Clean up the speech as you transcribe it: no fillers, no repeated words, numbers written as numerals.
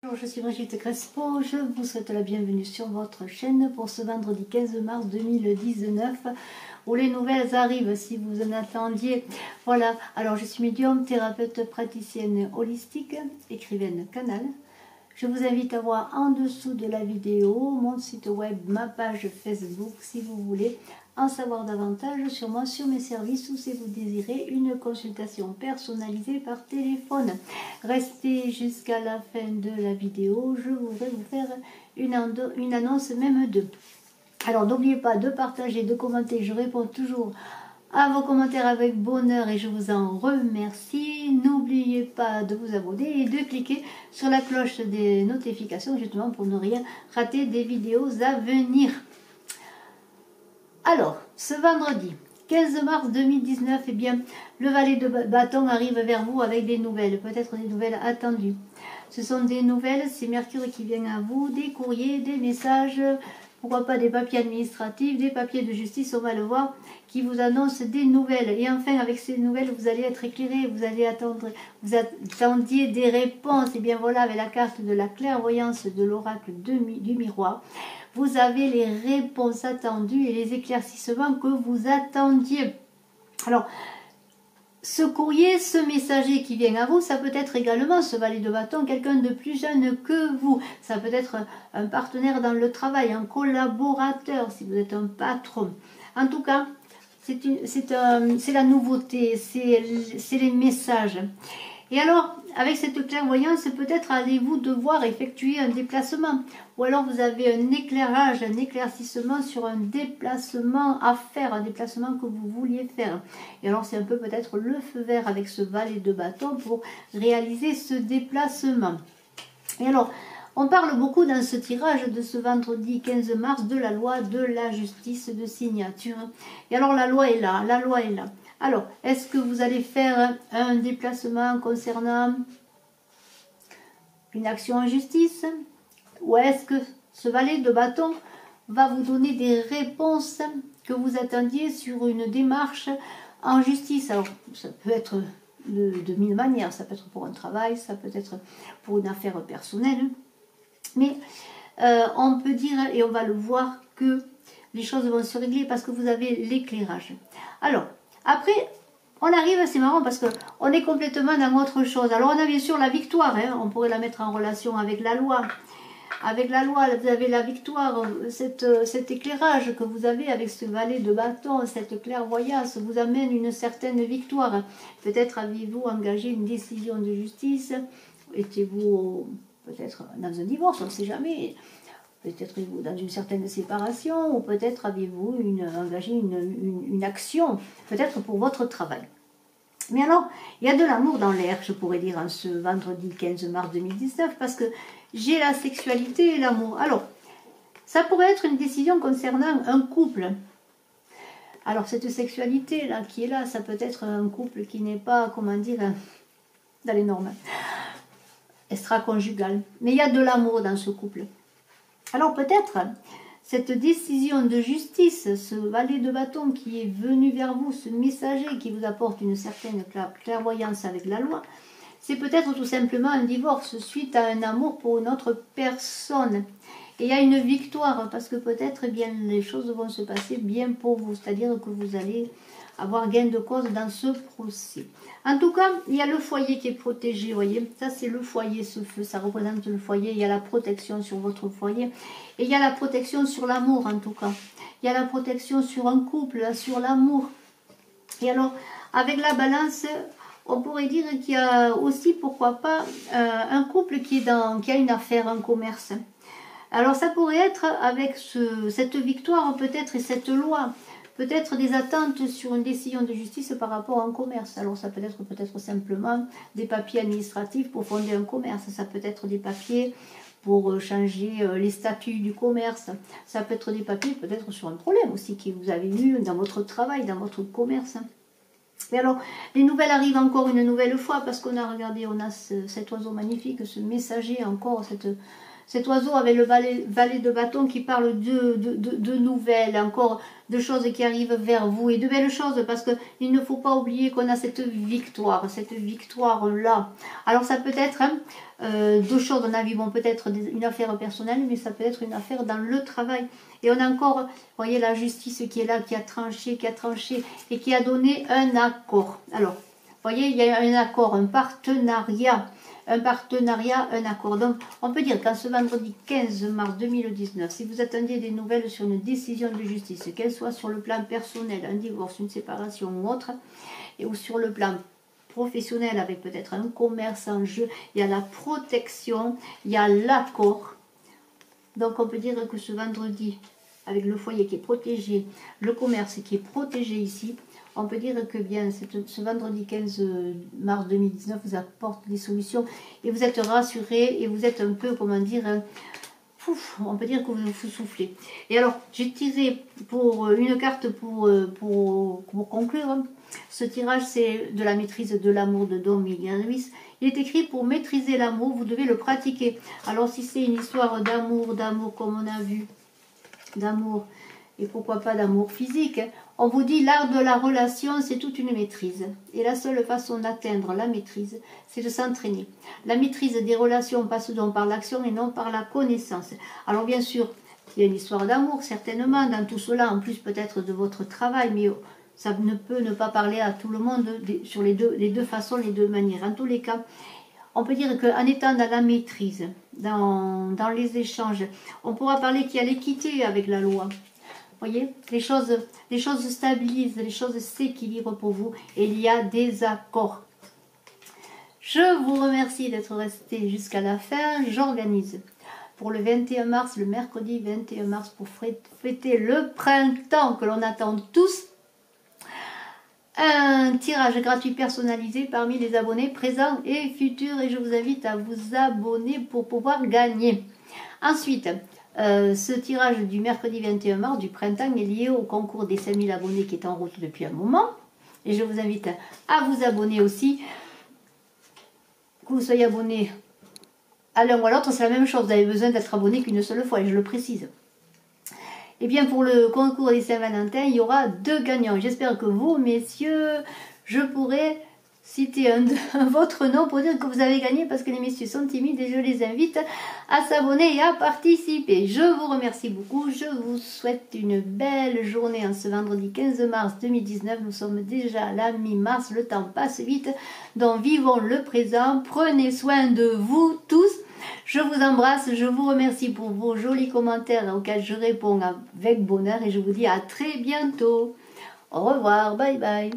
Bonjour, je suis Brigitte Crespo, je vous souhaite la bienvenue sur votre chaîne pour ce vendredi 15 mars 2019 où les nouvelles arrivent si vous en attendiez. Voilà, alors je suis médium, thérapeute, praticienne holistique, écrivaine canal. Je vous invite à voir en dessous de la vidéo mon site web, ma page Facebook si vous voulez en savoir davantage sur moi, sur mes services ou si vous désirez une consultation personnalisée par téléphone. Restez jusqu'à la fin de la vidéo, je voudrais vous faire une annonce, même deux. Alors n'oubliez pas de partager, de commenter, je réponds toujours à vos commentaires avec bonheur et je vous en remercie. N'oubliez pas de vous abonner et de cliquer sur la cloche des notifications justement pour ne rien rater des vidéos à venir. Alors, ce vendredi 15 mars 2019, eh bien, le valet de bâton arrive vers vous avec des nouvelles, peut-être des nouvelles attendues. Ce sont des nouvelles, c'est Mercure qui vient à vous, des courriers, des messages, pourquoi pas des papiers administratifs, des papiers de justice, on va le voir, qui vous annoncent des nouvelles. Et enfin, avec ces nouvelles, vous allez être éclairé, vous allez attendre, vous attendiez des réponses. Et bien voilà, avec la carte de la clairvoyance de l'oracle du miroir, vous avez les réponses attendues et les éclaircissements que vous attendiez. Alors, ce courrier, ce messager qui vient à vous, ça peut être également, ce valet de bâton, quelqu'un de plus jeune que vous. Ça peut être un partenaire dans le travail, un collaborateur, si vous êtes un patron. En tout cas, c'est la nouveauté, c'est les messages. Et alors, avec cette clairvoyance, peut-être allez-vous devoir effectuer un déplacement. Ou alors vous avez un éclairage, un éclaircissement sur un déplacement à faire, un déplacement que vous vouliez faire. Et alors c'est un peu peut-être le feu vert avec ce valet de bâton pour réaliser ce déplacement. Et alors, on parle beaucoup dans ce tirage de ce vendredi 15 mars de la loi de la justice de signature. Et alors la loi est là, la loi est là. Alors, est-ce que vous allez faire un déplacement concernant une action en justice? Ou est-ce que ce valet de bâton va vous donner des réponses que vous attendiez sur une démarche en justice? Alors, ça peut être de mille manières. Ça peut être pour un travail, ça peut être pour une affaire personnelle. Mais on peut dire, et on va le voir, que les choses vont se régler parce que vous avez l'éclairage. Alors, après, on arrive, c'est marrant parce qu'on est complètement dans autre chose. Alors, on a bien sûr la victoire, hein, on pourrait la mettre en relation avec la loi. Avec la loi, vous avez la victoire, cet éclairage que vous avez avec ce valet de bâton, cette clairvoyance vous amène une certaine victoire. Peut-être aviez-vous engagé une décision de justice, étiez-vous peut-être dans un divorce, on ne sait jamais. Peut-être êtes-vous dans une certaine séparation, ou peut-être aviez-vous engagé une action, peut-être pour votre travail. Mais alors, il y a de l'amour dans l'air, je pourrais dire, en ce vendredi 15 mars 2019, parce que j'ai la sexualité et l'amour. Alors, ça pourrait être une décision concernant un couple. Alors, cette sexualité-là, qui est là, ça peut être un couple qui n'est pas, comment dire, dans les normes extra-conjugales. Mais il y a de l'amour dans ce couple. Alors peut-être cette décision de justice, ce valet de bâton qui est venu vers vous, ce messager qui vous apporte une certaine clairvoyance avec la loi, c'est peut-être tout simplement un divorce suite à un amour pour une autre personne. Et il y a une victoire parce que peut-être eh bien les choses vont se passer bien pour vous, c'est-à-dire que vous allez avoir gain de cause dans ce procès. En tout cas, il y a le foyer qui est protégé, vous voyez, ça c'est le foyer, ce feu, ça représente le foyer, il y a la protection sur votre foyer, et il y a la protection sur l'amour en tout cas, il y a la protection sur un couple, sur l'amour. Et alors, avec la balance, on pourrait dire qu'il y a aussi, pourquoi pas, un couple qui a une affaire, un commerce. Alors ça pourrait être avec cette victoire peut-être et cette loi, peut-être des attentes sur une décision de justice par rapport à un commerce. Alors ça peut être simplement des papiers administratifs pour fonder un commerce. Ça peut être des papiers pour changer les statuts du commerce. Ça peut être des papiers peut-être sur un problème aussi que vous avez eu dans votre travail, dans votre commerce. Et alors, les nouvelles arrivent encore une nouvelle fois parce qu'on a regardé, on a cet oiseau magnifique, ce messager encore, cet oiseau avec le valet de bâton qui parle de nouvelles, encore de choses qui arrivent vers vous et de belles choses, parce qu'il ne faut pas oublier qu'on a cette victoire-là. Alors ça peut être deux choses dans la vie, bon, peut-être une affaire personnelle, mais ça peut être une affaire dans le travail. Et on a encore, vous voyez, la justice qui est là, qui a tranché et qui a donné un accord. Alors, vous voyez, il y a un accord, un partenariat, un accord. Donc, on peut dire qu'en ce vendredi 15 mars 2019, si vous attendiez des nouvelles sur une décision de justice, qu'elle soit sur le plan personnel, un divorce, une séparation ou autre, ou sur le plan professionnel avec peut-être un commerce en jeu, il y a la protection, il y a l'accord. Donc, on peut dire que ce vendredi, avec le foyer qui est protégé, le commerce qui est protégé ici, on peut dire que bien ce vendredi 15 mars 2019 vous apporte des solutions et vous êtes rassurés et vous êtes un peu, comment dire, on peut dire que vous soufflez. Et alors, j'ai tiré pour une carte pour conclure. Ce tirage, c'est de la maîtrise de l'amour de Don Miguel Ruiz. Il est écrit: pour maîtriser l'amour, vous devez le pratiquer. Alors, si c'est une histoire d'amour comme on a vu, d'amour, et pourquoi pas d'amour physique, on vous dit l'art de la relation, c'est toute une maîtrise. Et la seule façon d'atteindre la maîtrise, c'est de s'entraîner. La maîtrise des relations passe donc par l'action et non par la connaissance. Alors bien sûr, il y a une histoire d'amour, certainement, dans tout cela, en plus peut-être de votre travail, mais ça ne peut ne pas parler à tout le monde sur les deux façons, les deux manières. En tous les cas, on peut dire qu'en étant dans la maîtrise, dans les échanges, on pourra parler qu'il y a l'équité avec la loi. Vous voyez, les choses stabilisent, les choses s'équilibrent pour vous et il y a des accords. Je vous remercie d'être resté jusqu'à la fin. J'organise pour le 21 mars, le mercredi 21 mars, pour fêter le printemps que l'on attend tous, un tirage gratuit personnalisé parmi les abonnés présents et futurs, et je vous invite à vous abonner pour pouvoir gagner. Ensuite, ce tirage du mercredi 21 mars du printemps est lié au concours des 5000 abonnés qui est en route depuis un moment, et je vous invite à vous abonner aussi. Que vous soyez abonné à l'un ou à l'autre, c'est la même chose, vous avez besoin d'être abonné qu'une seule fois, et je le précise. Et bien pour le concours des Saint-Valentin, il y aura 2 gagnants. J'espère que vous, messieurs, je pourrai citer votre nom pour dire que vous avez gagné, parce que les messieurs sont timides et je les invite à s'abonner et à participer. Je vous remercie beaucoup. Je vous souhaite une belle journée en ce vendredi 15 mars 2019. Nous sommes déjà à la mi-mars. Le temps passe vite. Donc vivons le présent. Prenez soin de vous tous. Je vous embrasse, je vous remercie pour vos jolis commentaires auxquels je réponds avec bonheur et je vous dis à très bientôt. Au revoir, bye bye.